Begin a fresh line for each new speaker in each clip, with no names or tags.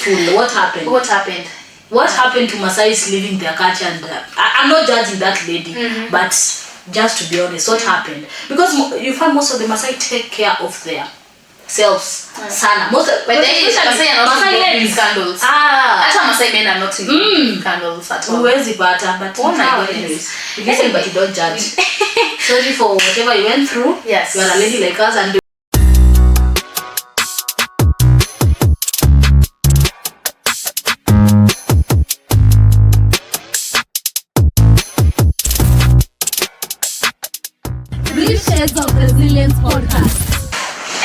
What happened? What happened to Masais leaving their culture? And I'm not judging that lady, but just to be honest, what happened? Because you find most of the Masai take care of their selves. Sana. Most of,
but they Masai ladies scandals. Actually Masai men are not in scandals at all.
Huwezi pata, but
oh my goodness.
You listen, but you don't judge. Sorry for whatever you went through.
Yes.
You are a lady like us, and
Shades of Resilience podcast.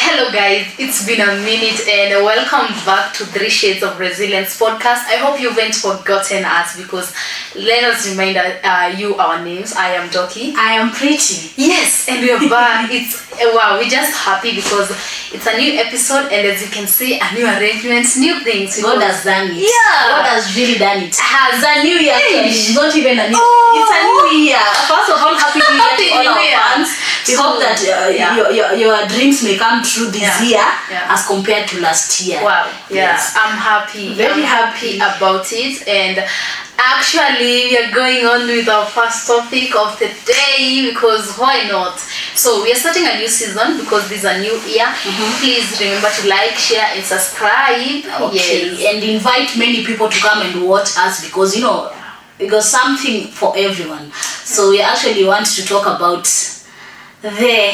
Hello guys, it's been a minute and welcome back to 3 Shades of Resilience podcast. I hope you haven't forgotten us because let us remind you our names. I am Doki.
I am Pretty.
Yes, and we are back. It's wow, we're just happy because it's a new episode and as you can see, a new arrangements, new things.
God has done it.
Yeah.
God has really done it.
Has
a new year. It's not even a new
It's
a new year. First of all, happy new year to all our fans. We hope that your dreams may come true this year as compared to last year.
Wow. Yeah.
Yes.
I'm happy.
Very
happy about it. And actually we are going on with our first topic of the day because why not? So we are starting a new season because this is a new year. Please remember to like, share and subscribe.
Okay. Yes. And invite many people to come and watch us because we got something for everyone. So we actually want to talk about the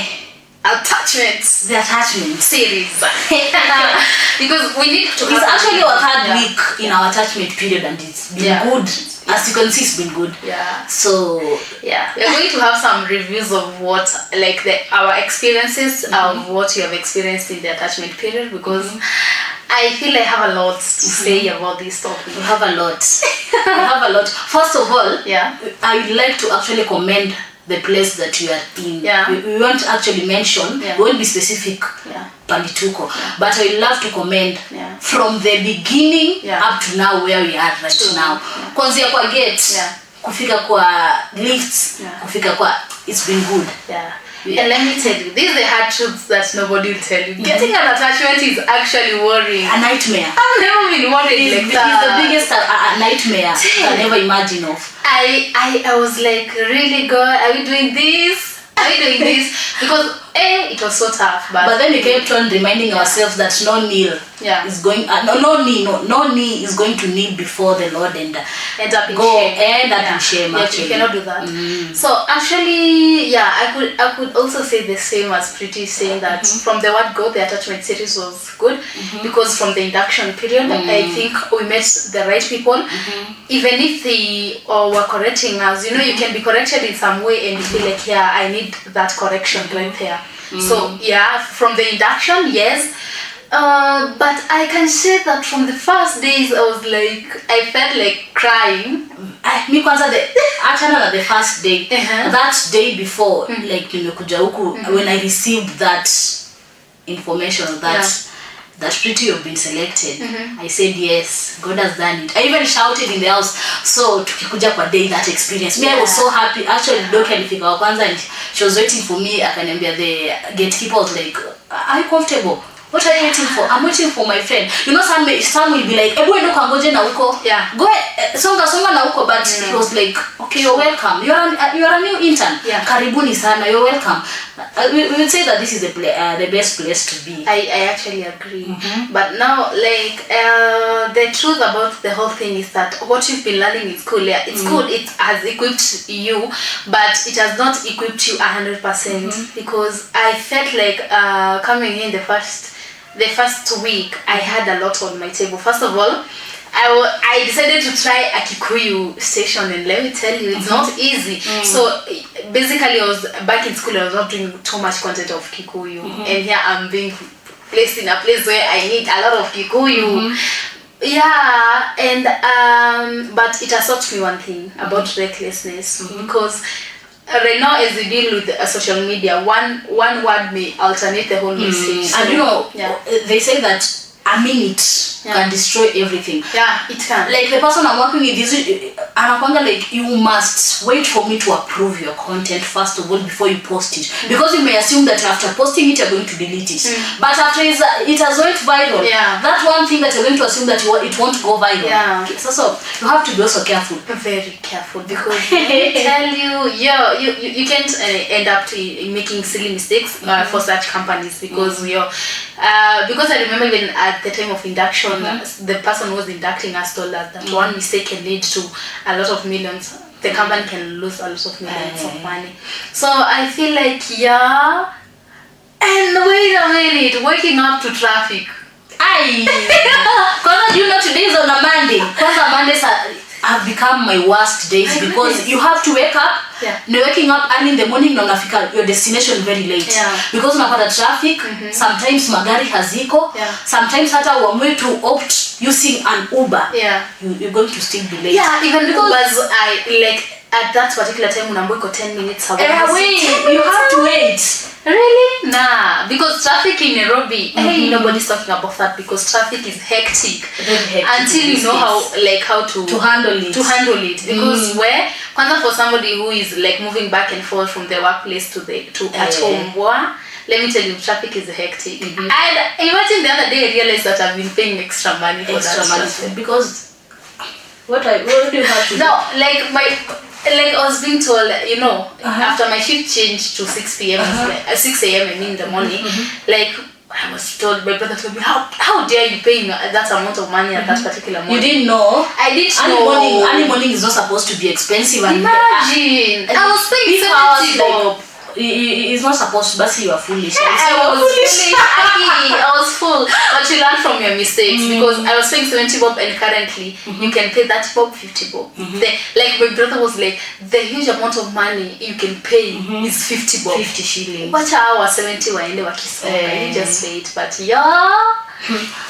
attachment series
because we need to.
It's actually our third week in our attachment period and it's been good. As you can see, it's been good.
Yeah.
So
we're going to have some reviews of what our experiences of what you have experienced in the attachment period because I feel I have a lot to say about this topic.
We have a lot. First of all, I would like to actually commend the place that you are in. We won't actually mention, we won't be specific, Palituko, but I would love to commend from the beginning up to now where we are right now. Kwanzia kwa gate, kufika kwa lifts, kufika kwa, it's been good.
And let me tell you, these are the hard truths that nobody will tell you. Getting an attachment is actually worrying.
A nightmare.
I've never been worried like that.
It's the biggest nightmare you can ever imagine of.
I was like, really God, are we doing this? Because it was so tough. But
then we kept on reminding ourselves that no knee is going no knee is going to kneel before the Lord and
end up in
shame. Actually,
you cannot do that. So actually, I could also say the same as Pretty saying that from the word go, the attachment series was good because from the induction period, I think we met the right people. Even if they were correcting us, you can be corrected in some way and you feel like, I need that correction right there. So from the induction, yes. But I can say that from the first days I felt like crying.
Me kwanza the first day, that day before, nimekuja huku, when I received that information that Pretty you've been selected, I said yes, God has done it. I even shouted in the house. So tukikuja kwa day that experience, me I was so happy. Actually Doki alifika wa kwanza and she was waiting for me. Akaniambia the gatekeeper was like, are you comfortable? What are you waiting for? I'm waiting for my friend. Some will be like, ebu endo kangoje na huko. Go songa na huko, but it was like, okay, you're welcome. You are a new intern. Karibuni sana, you're welcome. We would say that this is the best place to be.
I actually agree. But now the truth about the whole thing is that what you've been learning is cool. It's good. It has equipped you, but it has not equipped you 100% because I felt like coming in the first week, I had a lot on my table. First of all, I decided to try a Kikuyu station, and let me tell you, it's not easy. So basically, I was back in school. I was not doing too much content of Kikuyu, and here I'm being placed in a place where I need a lot of Kikuyu. But it has taught me one thing about recklessness because right now as we deal with social media, one word may alternate the whole message.
And they say that a minute can destroy everything.
Yeah, it can.
Like the person I'm working with is anakwanga like, you must wait for me to approve your content first of all before you post it, because you may assume that after posting it you're going to delete it, but after it has went viral, that one thing that you're going to assume that it won't go viral. Okay, so you have to be also careful,
very careful, because I tell you, you can't end up making silly mistakes for such companies, because because I remember even at the time of induction, the person who was inducting us told us that one mistake can lead to a lot of millions. The company can lose a lot of millions of money. So I feel like, and wait a minute, waking up to traffic.
Because you know today is on a Monday. Because Mondays have become my worst days, because you have to wake up. You're waking up early in the morning na unafika your destination very late, because unapata traffic. Sometimes magari haziko, sometimes hata uamue to opt using an Uber, you're going to still be late.
Even because at that particular time unaambiwa iko 10 minutes away.
You have to wait.
Really? Nah, because traffic in Nairobi, nobody's talking about that, because traffic is hectic. Until you know how to handle it. Because for somebody who is like moving back and forth from their workplace to at home, let me tell you, traffic is hectic. And imagine the other day I realized that I've been paying extra money for that.
Because what do you have to do?
No, like I was being told, after my shift changed to 6 p.m. 6 a.m. in the morning, like I was told, my brother told me, how dare you pay that amount of money at that particular morning?
You didn't know?
I didn't know.
Early morning is not supposed to be expensive.
Imagine. I was paying 70 bob.
It's not supposed to, but you are foolish.
I was fool. But you learn from your mistakes, because I was paying 70 bob, and currently you can pay that bob 50 bob. Like my brother was like, the huge amount of money you can pay is 50 bob.
50 shillings.
Watch our 70 waende wakisonga. You just wait. But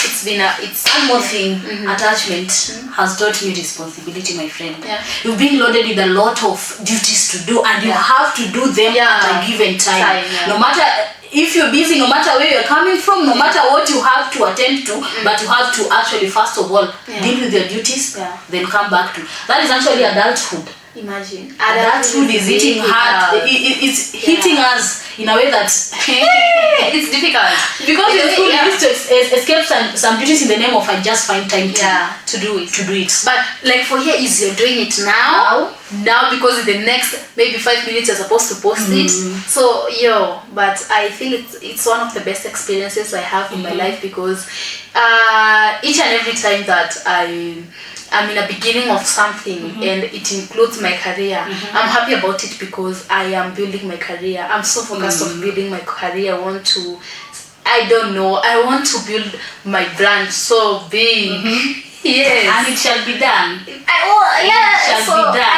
it's
one more thing. Attachment has taught me responsibility, my friend. You've been loaded with a lot of duties to do, and you have to do them at a given time. No matter if you're busy, no matter where you're coming from, no matter what you have to attend to, but you have to actually first of all deal with your duties, then come back to. That is actually adulthood.
Imagine.
Adulthood is hitting hard. It's hitting us in a way that
it's difficult,
because in school you used to escape some duties in the name of I just find time to do it.
But like for here is you're doing it now because in the next maybe 5 minutes you're supposed to post it. So but I feel it's one of the best experiences I have in my life, because each and every time that I'm in a beginning of something and it includes my career, I'm happy about it, because I am building my career. I'm so focused on building my career. I want to build my brand so big. Yes.
And it shall be done.
I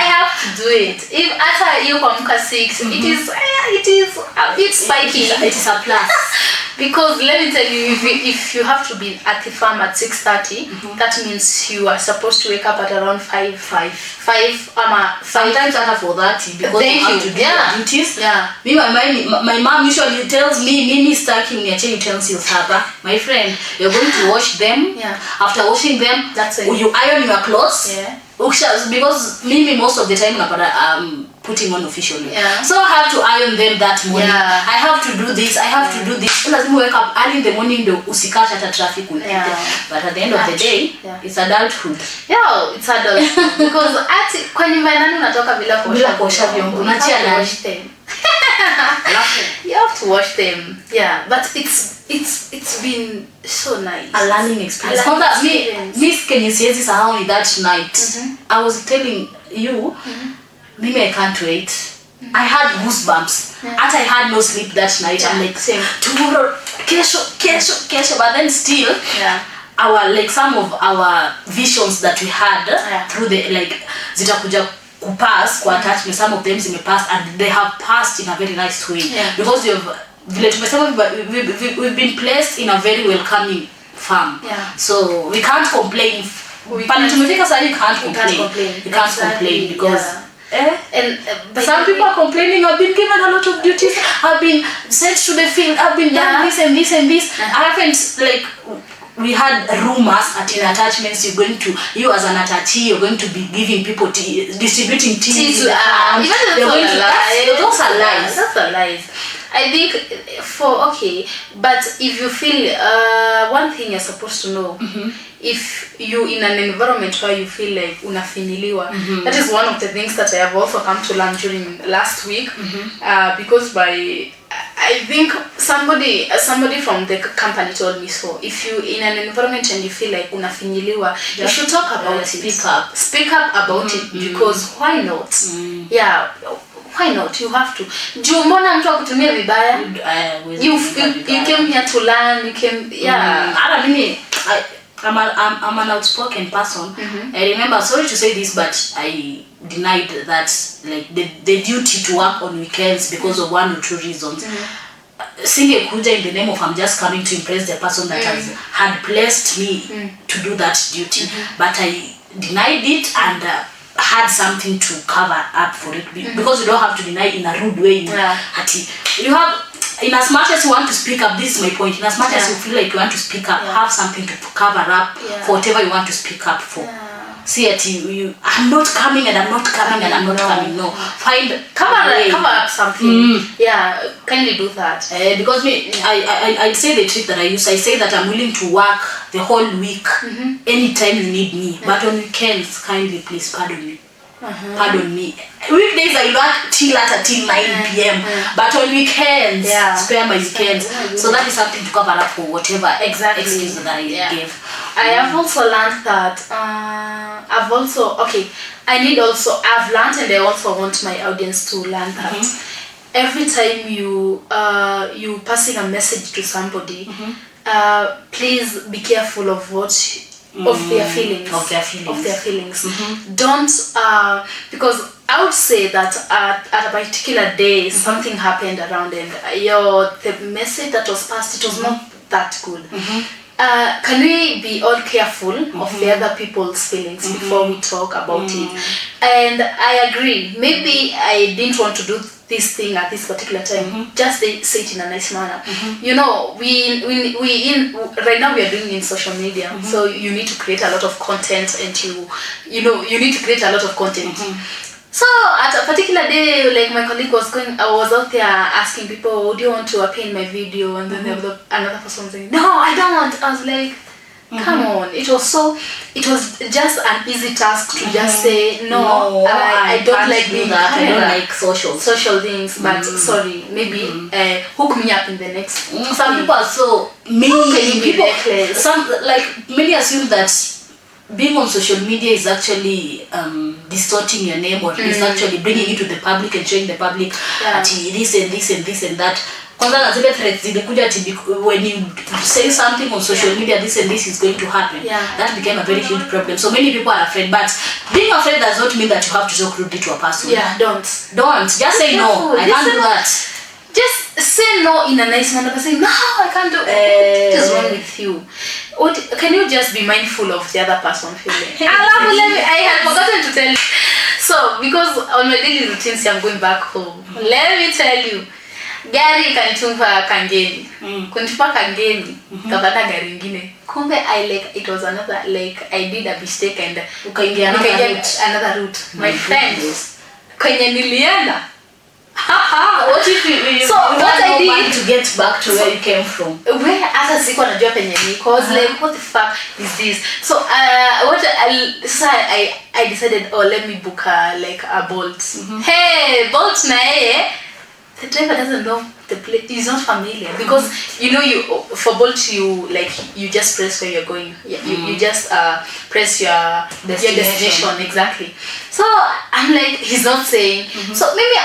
have to do it. If after you come 6, it is a bit spiky.
It is a plus.
Because let me tell you, if you have to be at the farm at 6:30, that means you are supposed to wake up at around 5.
Sometimes after 4:30, because you have to do your duties. Me, my mom usually tells me, Mimi stacking niache utensils hapa. My friend, you're going to wash them. After washing them,
that's it.
You iron your clothes. Because Mimi most of the time putting on officially. So I have to iron them that morning. I have to do this. Lazima wake up early in the morning ndo usikate hata traffic upite. But at the end of the day, it's adulthood.
It's adulthood. Because kwa nyumba nani unatoka bila kuosha vyombo?
Unachia na
you have to wash them. But it's been so nice.
A learning experience. Miss Kenya siwezi sahau ni that night. I was telling you, Mimi, I can't wait. I had goosebumps. After I had no sleep that night, I'm like, tomorrow, kesho. But then still, some of our visions that we had through the zitakuja kupass kwa attachment, some of them zimepass, and they have passed in a very nice way. Because we've been placed in a very welcoming farm. So we can't complain. You can't complain because some people are complaining. I've been given a lot of duties. I've been sent to the field. I've been done this and this and this. I haven't we had rumors at in attachments you as an attachee you're going to be giving people tea, distributing tea to those are lies.
That's a lies. I think but if you feel one thing you're supposed to know, if you in an environment where you feel like unafiniliwa, that is one of the things that I have also come to learn during last week, because I think somebody from the company told me so. If you in an environment and you feel like unafinyiliwa, you should talk about it. Speak up about it, because why not? Yeah, why not? You have to. Juu mbona mtu akutumia vibaya? You came here to learn. You came,
I'm an outspoken person. I remember, sorry to say this, but I denied that, like the duty to work on weekends because of one or two reasons. Singekuja in the name of I'm just coming to impress the person that had blessed me to do that duty, but I denied it and had something to cover up for it, because you don't have to deny in a rude way. You have, in as much as you want to speak up, this is my point, in as much as you feel like you want to speak up, have something to cover up for whatever you want to speak up for. See it, I'm not coming and I'm not coming and I'm not coming. No,
cover up something. Kindly do that.
Because I say the trick that I use. I say that I'm willing to work the whole week anytime you need me, but on weekends, kindly please pardon me. Pardon me. Weekdays I work till 9 p.m. But on weekends, spare my weekends. So that is something to cover up for whatever excuse that I gave.
I have also learned that I've learned, and I also want my audience to learn that every time you passing a message to somebody, please be careful of of their feelings. Don't because I would say that at a particular day something happened around, and the message that was passed, it was not that good. Can we be all careful of the other people's feelings before we talk about it? And I agree, maybe I didn't want to do this thing at this particular time, just say it in a nice manner. You know, we right now we are doing in social media, so you need to create a lot of content, and you need to create a lot of content. So at a particular day, like my colleague I was out there asking people, do you want to appear in my video? And then there was another person saying, no, I don't want. I was like, come on. It was just an easy task to just say, no, I don't like doing that.
I don't like
social things, but sorry, maybe hook me up in the next.
Some people are so mean. Many assume that being on social media is actually distorting your name, or is actually bringing you to the public and showing the public this and this and this and that. When you say something on social media, this and this is going to happen. That became a very huge problem. So many people are afraid, but being afraid does not mean that you have to talk rudely to a person.
Don't.
Just say no. I can't do that.
Just say no in a nice manner, but say no, I can't do it. What is wrong with you? Can you just be mindful of the other person feeling? I had forgotten to tell you. So because on my daily routines I'm going back home, let me tell you, gari kanitupa Kangeni, kunitupa Kangeni, kapata gari ingine. Kumbe it was another, I did a mistake and ukaingia another route. My friends, kwenye nilienda.
What if you
what I did
to get back to where you came from?
Where after siko najua penye niko, I was like, what the fuck is this? So I decided, let me book a Bolt. Hey, Bolt na the driver doesn't know the place. He's not familiar, because for Bolt you just press where you're going. You just press your destination exactly. So I'm like, he's not saying. So maybe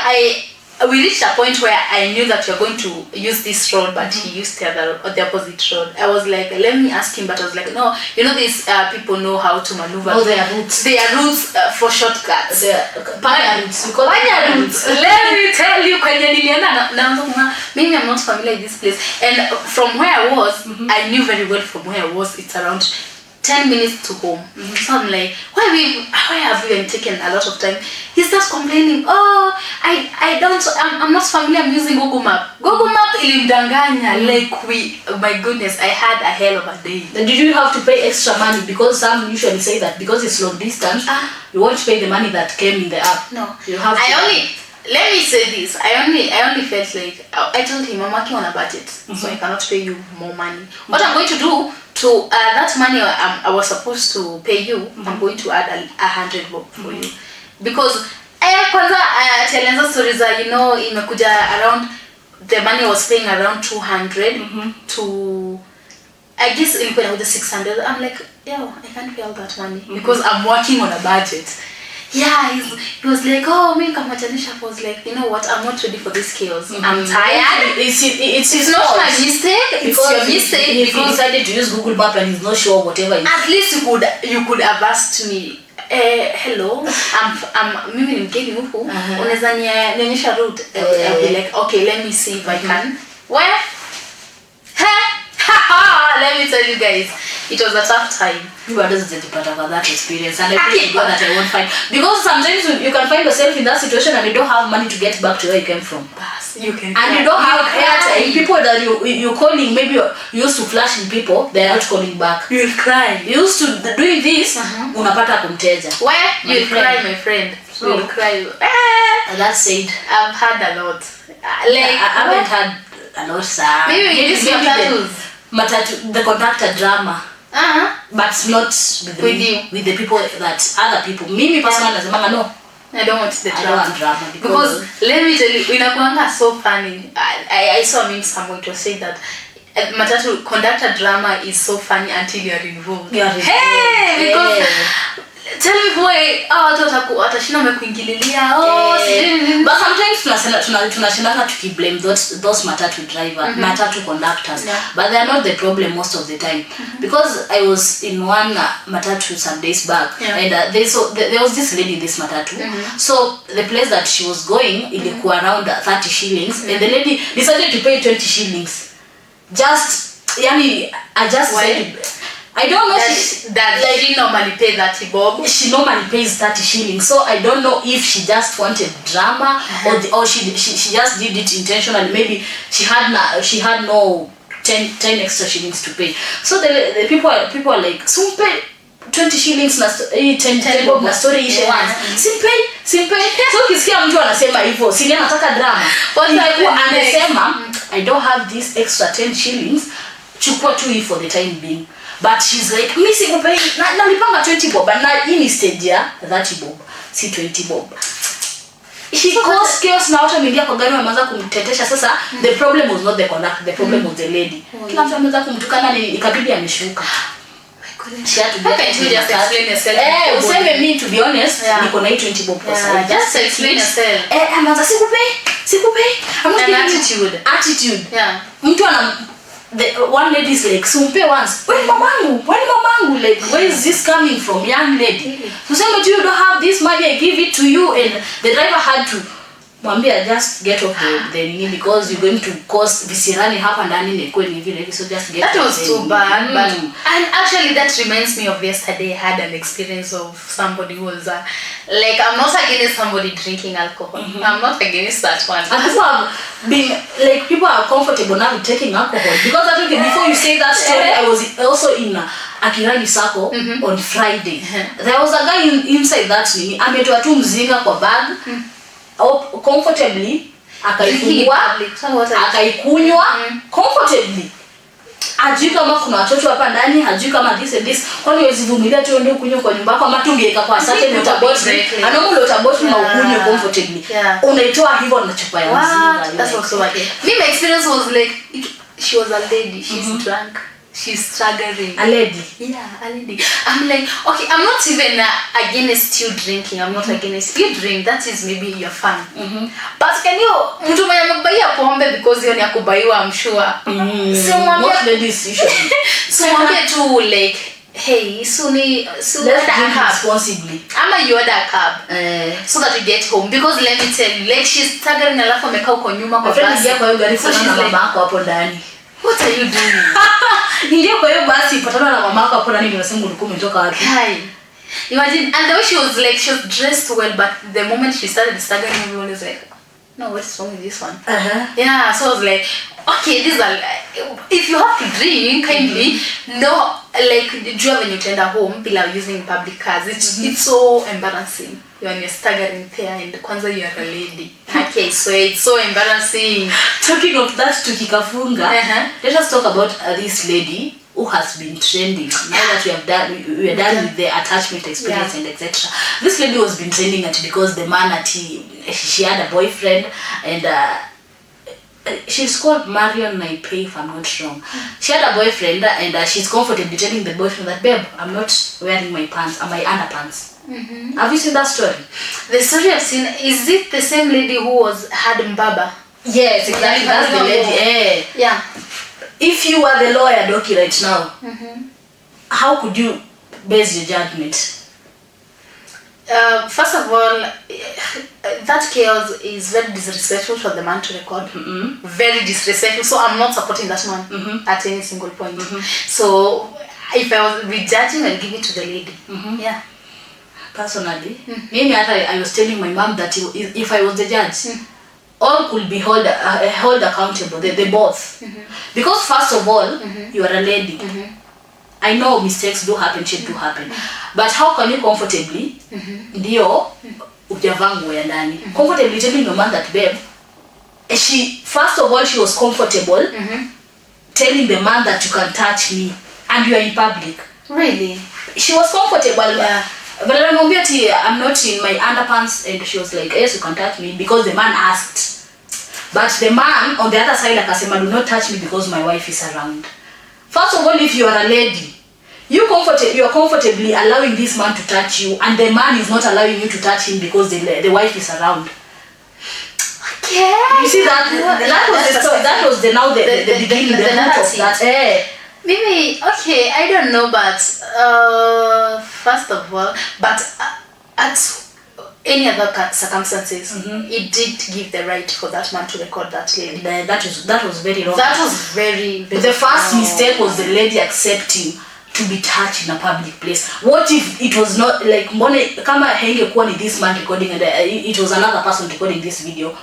we reached a point where I knew that you're going to use this road, but he used the opposite road. I was like, let me ask him, but I was like, no, these people know how to maneuver.
Oh, their routes.
They are routes for shortcuts.
Panya routes.
Let me tell you, maybe I'm not familiar with this place. And from where I was, I knew very well from where I was, it's around 10 minutes to home. So I'm like, why have you taken a lot of time? He starts complaining, oh, I'm not familiar, I'm using Google Map. Google Map ilimdanganya, like my goodness, I had a hell of a day.
Then did you have to pay extra money? Because some usually say that because it's long distance, you won't pay the money that came in the app.
No.
You have to
Let me say this. I only felt like I told him I'm working on a budget, so I cannot pay you more money. What I'm going to do to that money I was supposed to pay you, I'm going to add 100 bob for you, because kwanza tell stories that imekuja around, the money was paying around 200 to, I guess ilikuwa with the 600. I'm like, yo, I can't pay all that money because I'm working on a budget. Yeah, he was like, oh, me Kamachanisha was like, you know what, I'm not ready for this chaos. I'm tired.
It's
not my mistake. It's your mistake.
If he decided to use Google Map and he's not sure whatever it is.
At least you could have asked me, hello, I'm mimi ni mgeni huku, unaweza nionyesha route. I'll be like, okay, let me see if I can. Where? Let me tell you guys, it was a tough time.
You are just part of that experience, and I pray to God that I won't find, because sometimes you can find yourself in that situation and you don't have money to get back to where you came from.
You can,
and you don't have airtime. People that you're calling, maybe you used to flash in people, they're not calling back.
You'll cry.
You used to doing this, unapata kumteja.
Where? You'll cry, my friend. You'll cry.
That's said.
I've had a lot.
Like I haven't had a lot, sir.
Maybe this
matatu, the conductor drama. But not with the people that other people. Mimi personally nasema no.
I don't want the drama.
I don't want drama
because let me tell you, inakuanga so funny. I saw a meme somewhere to say that matatu conductor drama is so funny until you're involved. Hey, because tell me why watu watashinda wamekuingililia.
But sometimes tunashindana tukiblame those matatu driver, matatu conductors, but they are not the problem most of the time. Because I was in one matatu some days back, and there was this lady in this matatu. So the place that she was going ilikuwa around 30 shillings, and the lady decided to pay 20 shillings. I just said, I don't know
that she normally pays 30 bob.
She normally pays 30 shillings, so I don't know if she just wanted drama or she just did it intentionally. Maybe she had no 10 extra shillings to pay. So the people are like, "Sumpe 20 shillings na 10 bob na story ishe once." Simpe. So kisikia mtu anasema hivyo, si anataka drama. Ingekuwa anasema, "I don't have this extra 10 shillings. Chukua tu hii for the time being." But she's like, "Mimi sikupei na nilipanga 20 bob na hii stage ya 30 bob, si 20 bob." She caused chaos na watu wameingia kwa gari wameanza kumtetesha. Sasa the problem was not the conductor, the problem was the lady. Kila mtu ameanza kumtukana, ikabidi ameshuka. She had to
just explain yourself.
Useme me, to be honest, niko na 20 bob kwa sasa.
Just explain yourself.
Ameanza sikupei. I'm not giving attitude.
Yeah.
Mtu the one lady is like, "Sumpe once. When mamangu? Like, where is this coming from, young lady? So say, but you don't have this money, I give it to you." And the driver had to mwambia, just get off the nini, because you're going to cause visirani hapa ndani nekwe ni vile, so just get.
That was too bad. But and actually that reminds me of yesterday. I had an experience of somebody who was like, I'm not against somebody drinking alcohol. I'm not against that one.
And people have been like, people are comfortable now with taking alcohol, because I think before you say that story, I was also in Akirani Sacco on Friday. There was a guy inside that nini, ametoa tu mzinga kwa bag, comfortably akaikunywa comfortably. Hajui kama kuna watoto hapa ndani, hajui kama this. Kwani wezi vumilia tu ndio kunywa kwa nyumba yako, ama tungeka kwa certain water bottle. Anaomba water bottle na ukunywe comfortably. Unaitoa hivyo na chupa ya mzinga.
That's also what. My experience was like, she was a lady, she's drunk. She's staggering.
A lady.
Yeah, a lady. I'm like, okay, I'm not even against you drinking. I'm not against you drink. That is maybe your fun. But can you mtu mwenye amekubaia pombe because yoni akubaiwa, I'm sure.
Most ladies usually.
So mwambie tu like, hey, let's drink
responsibly.
Ama you order a cab so that you get home, because let me tell you, like she's staggering alafu amekaa uko nyuma kwa basi.
Friends yako hiyo gari sana na mama yako hapo ndani.
What are you doing?
Ingia kwa hiyo basi patana na mamako hapo na nini unasema ulikuwa umetoka wapi?
Imagine, and the way she was dressed well, but the moment she started staggering, everyone was like, no, what's wrong with this one? Yeah, so I was like, okay, these are, if you have to drink, kindly, no, like, do you have when you tender home, people are using public cars, it's so embarrassing when you're staggering there, and kwanza you are a lady. Okay, so it's so embarrassing.
Talking of that, tukikafunga, let us talk about this lady who has been trending. Now that we are done with the attachment experience and etc. This lady was been trending because the man she had a boyfriend, and she's called Marion Naipei, if I'm not wrong. She had a boyfriend, and she's comfortably telling the boyfriend that, babe, I'm not wearing my pants, my underpants. Have you seen that story?
The story I've seen, is it the same lady who had Mbaba?
Yes, exactly. That's the lady.
Yeah.
If you are the lawyer, Doki, right now, how could you base your judgment?
First of all, that chaos is very disrespectful for the man to record. Very disrespectful. So I'm not supporting that man at any single point. So if I was rejudging, I'll give it to the lady. Yeah.
Personally, maybe I was telling my mom that if I was the judge, all could be held accountable. They both. Because first of all, you are a lady. I know mistakes do happen, shit do happen. But how can you comfortably, ndio ujavaa nguo ya ndani, comfortably telling your man that, babe, first of all, she was comfortable telling the man that you can touch me and you are in public.
Really?
She was comfortable.
Yeah.
But I'm not in my underpants, and she was like, yes, you can touch me, because the man asked. But the man on the other side, like I said, do not touch me because my wife is around. First of all, if you are a lady, you are comfortably allowing this man to touch you, and the man is not allowing you to touch him because the wife is around.
Okay.
You see that was the story. That was the beginning, the root of that.
Maybe, okay, I don't know, but first of all, but at any other circumstances, it did give the right for that man to record that lady.
That was very wrong.
That was very, very
the first mistake was the lady accepting to be touched in a public place. What if it was not like kama haingekuwa ni this man recording and it was another person recording this video?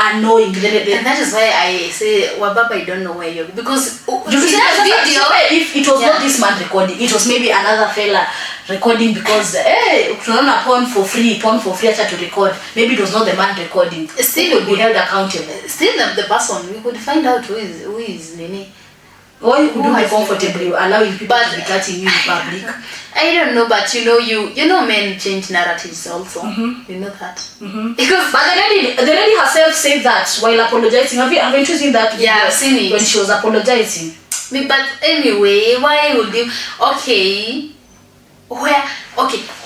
Annoying.
And that is why I say, Wababa, I don't know where you're, because
you see that video, if it was not this man recording, it was maybe another fella recording, because tunaona porn for free acha to record. Maybe it was not the man recording. Still would be held accountable.
Still the person, we could find out who is Nini.
Why you could do it comfortably, allowing people to be touching you in public?
I don't know, but you know men change narratives also. You know that. Because
but the lady herself said that while apologizing. Have you seen that video?
Yeah, I've seen it.
When she was apologizing.
But anyway, why would you?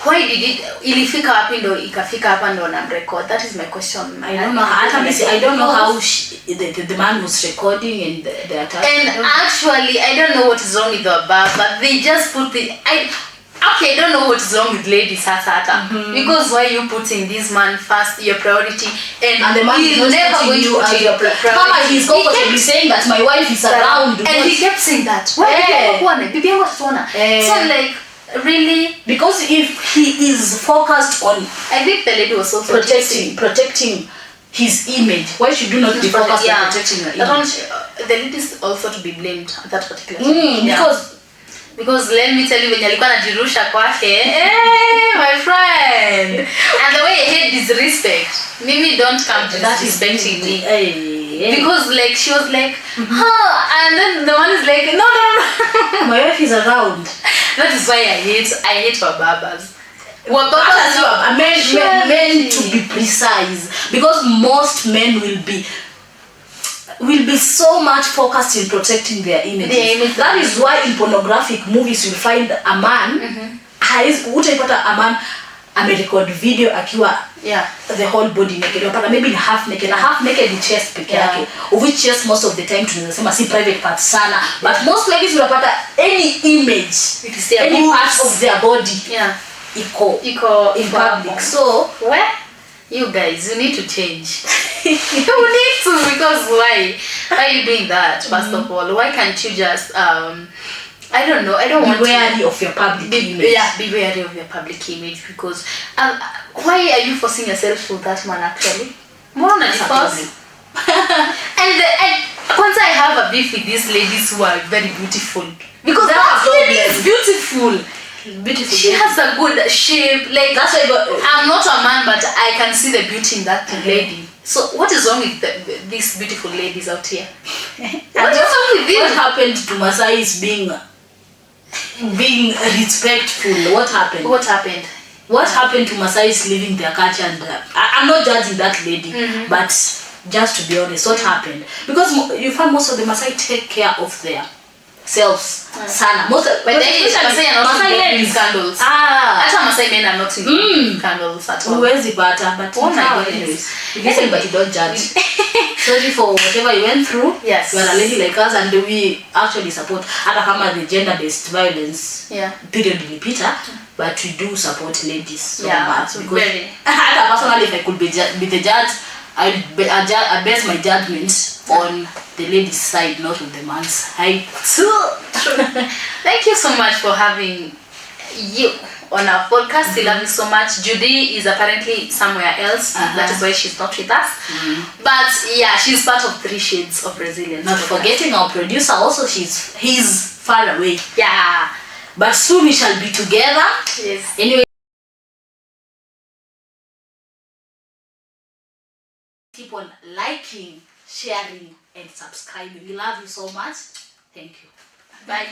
Why did it ilifika wapi ndo ikafika hapa ndo na record? That is my question.
I don't know. I don't know how the man was recording and the attack.
And actually, I don't know what is wrong with the above, but they just put I don't know what is wrong with ladies because why you putting this man first, your priority, and
the man is never going to put your priority. Mama, he's comfortably saying that my wife is around,
and he kept saying that. So like, really?
Because if he is focused on,
I think the lady was also
protecting his image. Why should you not be focused on protecting your image?
The lady is also to be blamed at that particular time. Because let me tell you, when alikuwa anajirusha kwake, my friend, and the way I hate disrespect, Mimi don't come to disrespecting me. Because like she was like, and then the one is like, no.
My wife is around.
That is why I hate Wababas.
Men to be precise, because most men will be so much focused in protecting their images. That is why in pornographic movies you'll find a man utaipata a man amerecord video akiwa the whole body naked, unapata maybe half naked ni chest peke yake, of which chest most of the time tunasema si private part sana, but most ladies unapata any image, any part of their body iko in public. So
where You guys, you need to change. You need to, because why are you doing that? First of all, why can't you just I don't know. I don't want
be wary of your public image.
Yeah, be wary of your public image, because why are you forcing yourself to that man actually? More than force. And once I have a beef with these ladies who are very beautiful, because that lady is beautiful. She has a good shape. Like,
that's why
I'm not a man, but I can see the beauty in that lady. So what is wrong with these beautiful ladies out here? What is wrong with you?
What happened to Masai is being respectful? What happened?
What happened?
What happened to Masai is living their culture, and I'm not judging that lady, but just to be honest, what happened? Because you find most of the Masai take care of their selves. Sana. Most of,
but then Masai are not in scandals. Actually, Masai men are not in scandals at all.
But
oh my goodness.
Listen, but you don't judge. Sorry for whatever you went through.
Yes.
You are a lady like us, and we actually support the gender-based violence. Period in Peter, but we do support ladies so much. Because personally, if I could be the judge, I base my judgment on the lady's side, not on the man's side.
Thank you so much for having you on our podcast. We love you so much. Judy is apparently somewhere else. That is why she's not with us. But yeah, she's part of 3 Shades of Resilience.
Not forgetting our producer also, he's far away.
Yeah.
But soon we shall be together.
Yes.
Anyway, keep on liking, sharing, and subscribing. We love you so much. Thank you.
Bye.